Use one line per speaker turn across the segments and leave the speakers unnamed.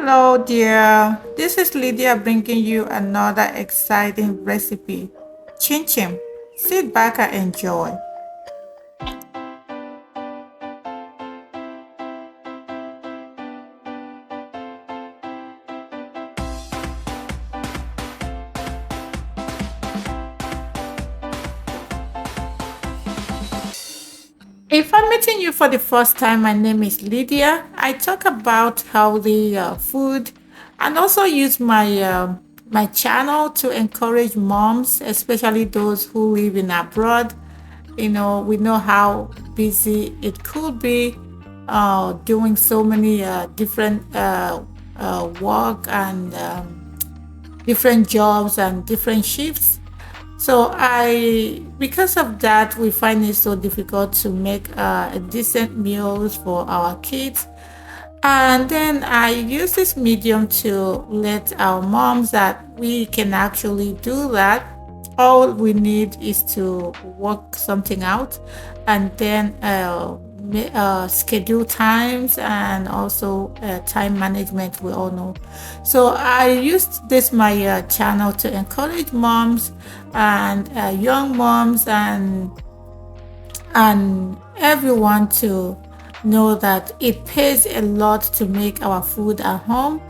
Hello, dear. This is Lydia bringing you another exciting recipe. Chin Chin. Sit back and enjoy. If I'm meeting you for the first time, my name is Lydia. I talk about healthy food and also use my channel to encourage moms, especially those who live in abroad. We know how busy it could be doing so many different work and different jobs and different shifts. Because of that, we find it so difficult to make decent meals for our kids. And then I use this medium to let our moms that we can actually do that. All we need is to work something out and then schedule times and also time management, we all know. So I used this my channel to encourage moms and young moms and everyone to know that it pays a lot to make our food at home.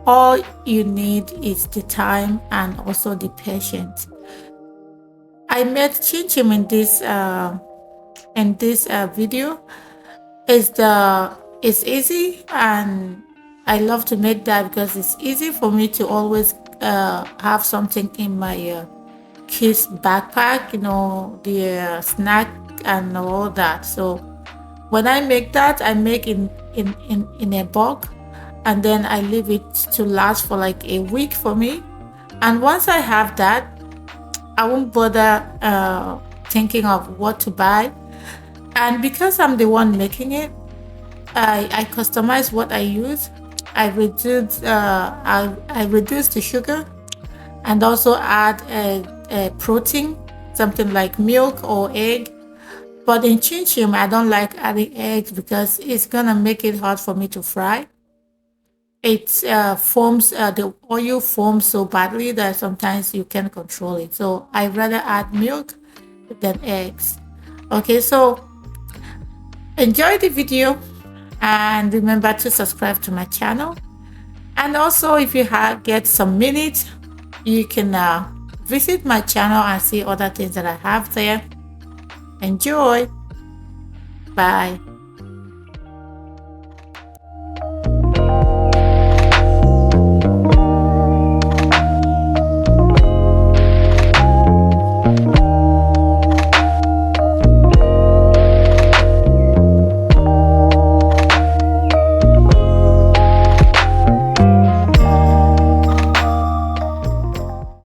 All you need is the time and also the patience. I made chin chin in this video. It's easy and I love to make that because it's easy for me to always have something in my kids backpack, the snack and all that. So when I make that, I make in a bulk and then I leave it to last for like a week for me. And once I have that, I won't bother thinking of what to buy. And because I'm the one making it, I customize what I use. I reduce the sugar and also add a protein, something like milk or egg. But in chin chin, I don't like adding eggs because it's gonna make it hard for me to fry. It forms the oil forms so badly that sometimes you can control it. So I rather add milk than eggs. Okay, so enjoy the video and remember to subscribe to my channel. And also, if you get some minutes, you can visit my channel and see other things that I have there. Enjoy. Bye.